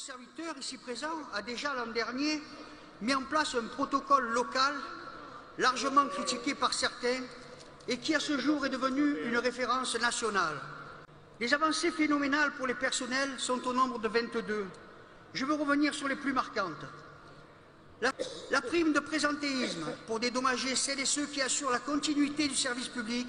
serviteur ici présent a déjà l'an dernier mis en place un protocole local largement critiqué par certains et qui à ce jour est devenu une référence nationale. Les avancées phénoménales pour les personnels sont au nombre de 22. Je veux revenir sur les plus marquantes. La prime de présentéisme pour dédommager celles et ceux qui assurent la continuité du service public.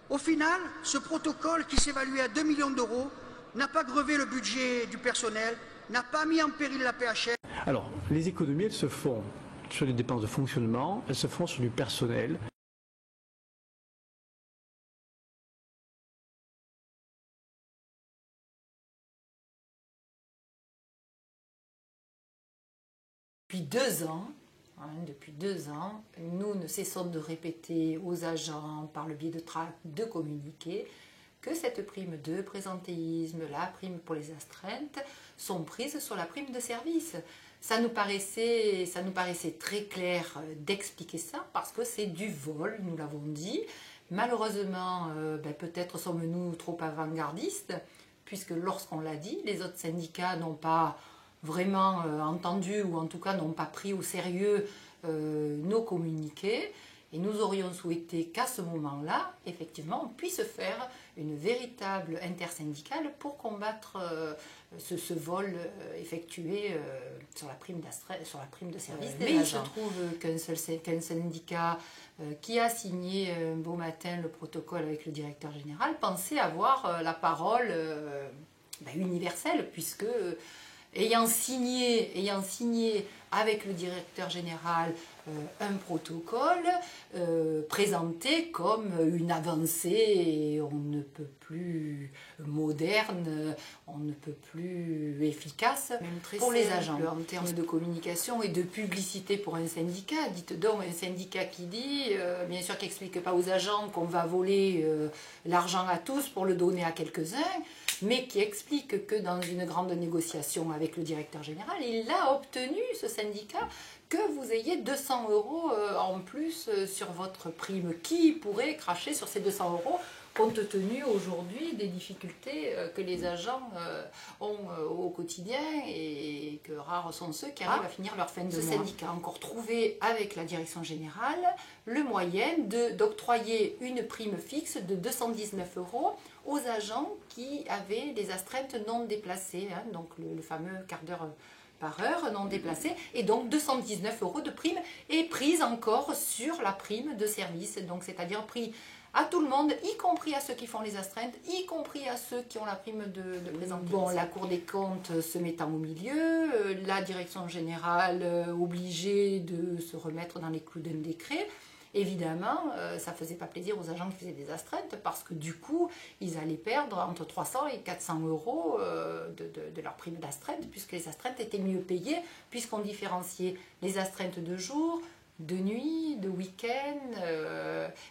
Au final, ce protocole qui s'évaluait à 2 millions d'euros n'a pas grevé le budget du personnel, n'a pas mis en péril la PHR. Alors, les économies, elles se font sur les dépenses de fonctionnement, elles se font sur du personnel. Depuis 2 ans, depuis 2 ans, nous ne cessons de répéter aux agents par le biais de tracts, de communiqués, que cette prime de présentéisme, la prime pour les astreintes, sont prises sur la prime de service. Ça nous paraissait très clair d'expliquer ça parce que c'est du vol, nous l'avons dit. Malheureusement, peut-être sommes-nous trop avant-gardistes, puisque lorsqu'on l'a dit, les autres syndicats n'ont pas vraiment entendu ou en tout cas n'ont pas pris au sérieux nos communiqués. Et nous aurions souhaité qu'à ce moment-là, effectivement, on puisse faire une véritable intersyndicale pour combattre ce vol effectué sur la prime de service des agents. Mais il se trouve qu'un syndicat qui a signé un beau matin le protocole avec le directeur général pensait avoir la parole universelle, puisque ayant signé avec le directeur général un protocole présenté comme une avancée, on ne peut plus moderne, on ne peut plus efficace pour les agents. En termes de communication et de publicité pour un syndicat, dites donc un syndicat qui dit, bien sûr qui n'explique pas aux agents qu'on va voler l'argent à tous pour le donner à quelques-uns, mais qui explique que dans une grande négociation avec le directeur général, il a obtenu, ce syndicat, que vous ayez 200 € en plus sur votre prime. Qui pourrait cracher sur ces 200 € compte tenu aujourd'hui des difficultés que les agents ont au quotidien et que rares sont ceux qui arrivent à finir leur fin de mois. Ce syndicat a encore trouvé avec la direction générale le moyen d'octroyer une prime fixe de 219 € aux agents qui avaient des astreintes non déplacées, donc le fameux quart d'heure par heure non déplacé, et donc 219 € de prime est prise encore sur la prime de service, donc c'est-à-dire pris à tout le monde, y compris à ceux qui font les astreintes, y compris à ceux qui ont la prime de présentéisme. Bon, la Cour des comptes se mettant au milieu, la direction générale obligée de se remettre dans les clous d'un décret. Évidemment, ça ne faisait pas plaisir aux agents qui faisaient des astreintes parce que du coup, ils allaient perdre entre 300 et 400 € de leur prime d'astreinte, puisque les astreintes étaient mieux payées, puisqu'on différenciait les astreintes de jour, de nuit, de week-end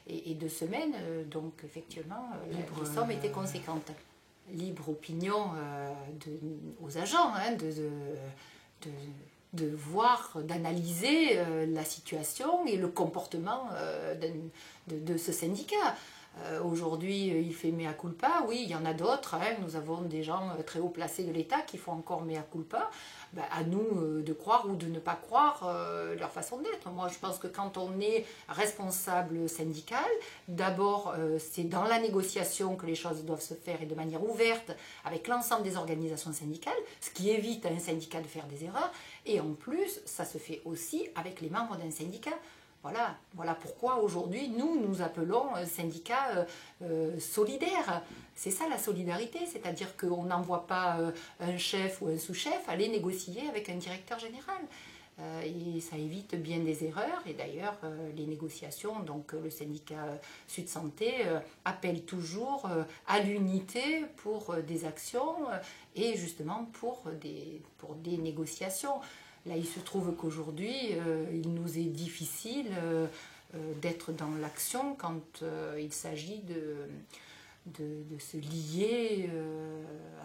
et de semaine. Donc effectivement, les sommes étaient conséquentes. Libre opinion aux agents de voir, d'analyser la situation et le comportement de ce syndicat. Aujourd'hui, il fait mea culpa. Oui, il y en a d'autres. Hein. Nous avons des gens très haut placés de l'État qui font encore mea culpa. Ben, à nous de croire ou de ne pas croire leur façon d'être. Moi, je pense que quand on est responsable syndical, d'abord, c'est dans la négociation que les choses doivent se faire et de manière ouverte avec l'ensemble des organisations syndicales, ce qui évite à un syndicat de faire des erreurs. Et en plus, ça se fait aussi avec les membres d'un syndicat. Voilà pourquoi aujourd'hui, nous appelons syndicat solidaire. C'est ça la solidarité, c'est-à-dire qu'on n'envoie pas un chef ou un sous-chef aller négocier avec un directeur général. Et ça évite bien des erreurs. Et d'ailleurs, les négociations, donc le syndicat Sud Santé appelle toujours à l'unité pour des actions et justement pour des négociations. Là, il se trouve qu'aujourd'hui, il nous est difficile d'être dans l'action quand il s'agit de se lier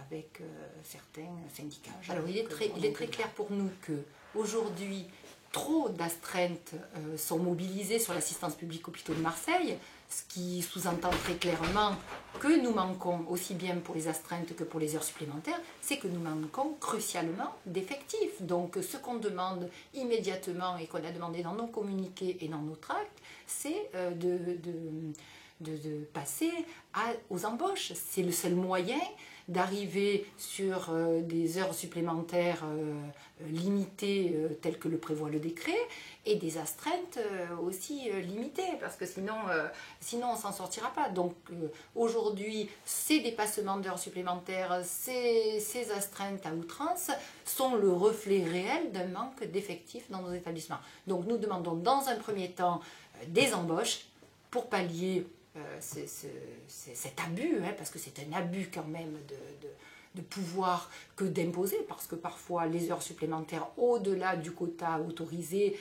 avec certains syndicats. Alors, il est très clair pour nous qu'aujourd'hui, trop d'astreintes sont mobilisées sur l'assistance publique hôpitaux de Marseille, ce qui sous-entend très clairement que nous manquons, aussi bien pour les astreintes que pour les heures supplémentaires, c'est que nous manquons crucialement d'effectifs. Donc ce qu'on demande immédiatement et qu'on a demandé dans nos communiqués et dans nos tracts, c'est de passer aux embauches. C'est le seul moyen d'arriver sur des heures supplémentaires limitées telles que le prévoit le décret et des astreintes aussi limitées parce que sinon on ne s'en sortira pas. Donc aujourd'hui, ces dépassements d'heures supplémentaires, ces astreintes à outrance sont le reflet réel d'un manque d'effectifs dans nos établissements. Donc nous demandons dans un premier temps des embauches pour pallier cet abus, hein, parce que c'est un abus quand même de pouvoir que d'imposer, parce que parfois les heures supplémentaires au-delà du quota autorisé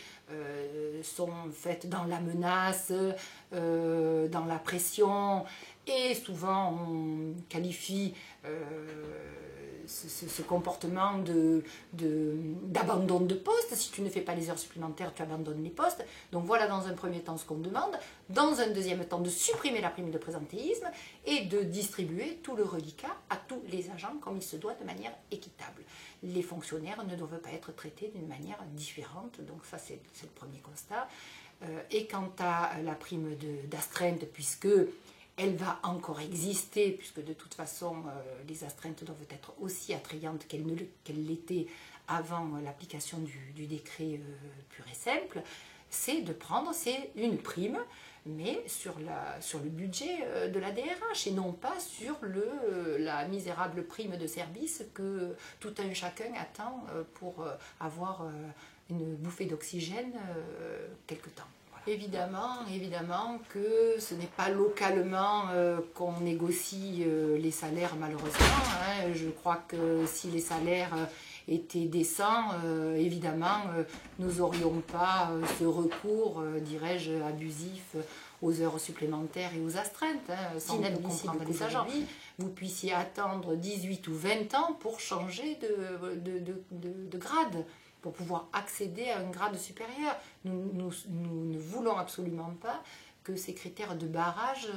sont faites dans la menace, dans la pression, et souvent on qualifie ce comportement d'abandon de poste. Si tu ne fais pas les heures supplémentaires, tu abandonnes les postes. Donc voilà dans un premier temps ce qu'on demande. Dans un deuxième temps, de supprimer la prime de présentéisme et de distribuer tout le reliquat à tous les agents comme il se doit de manière équitable. Les fonctionnaires ne doivent pas être traités d'une manière différente. Donc ça, c'est le premier constat. Et quant à la prime d'astreinte, puisque elle va encore exister, puisque de toute façon, les astreintes doivent être aussi attrayantes qu'elles l'étaient avant l'application du décret pur et simple, c'est de prendre une prime, mais sur le budget de la DRH, et non pas sur la misérable prime de service que tout un chacun attend pour avoir une bouffée d'oxygène quelque temps. Évidemment que ce n'est pas localement qu'on négocie les salaires malheureusement. Hein. Je crois que si les salaires étaient décents, évidemment, nous n'aurions pas ce recours, dirais-je, abusif aux heures supplémentaires et aux astreintes. Hein. C'est inadmissible que les agents, vous puissiez attendre 18 ou 20 ans pour changer de grade, pour pouvoir accéder à un grade supérieur. Nous ne voulons absolument pas que ces critères de barrage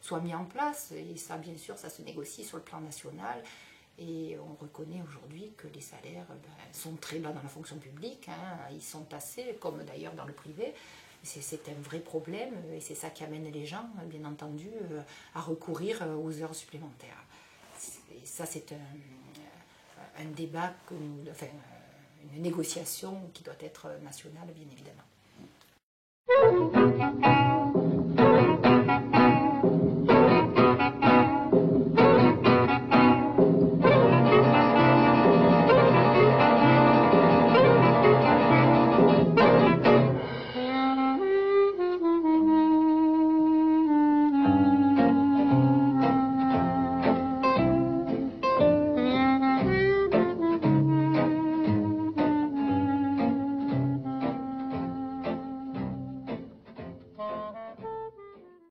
soient mis en place. Et ça, bien sûr, ça se négocie sur le plan national. Et on reconnaît aujourd'hui que les salaires sont très bas dans la fonction publique. Hein. Ils sont assez, comme d'ailleurs dans le privé. C'est un vrai problème et c'est ça qui amène les gens, bien entendu, à recourir aux heures supplémentaires. Et ça, c'est un débat que une négociation qui doit être nationale, bien évidemment.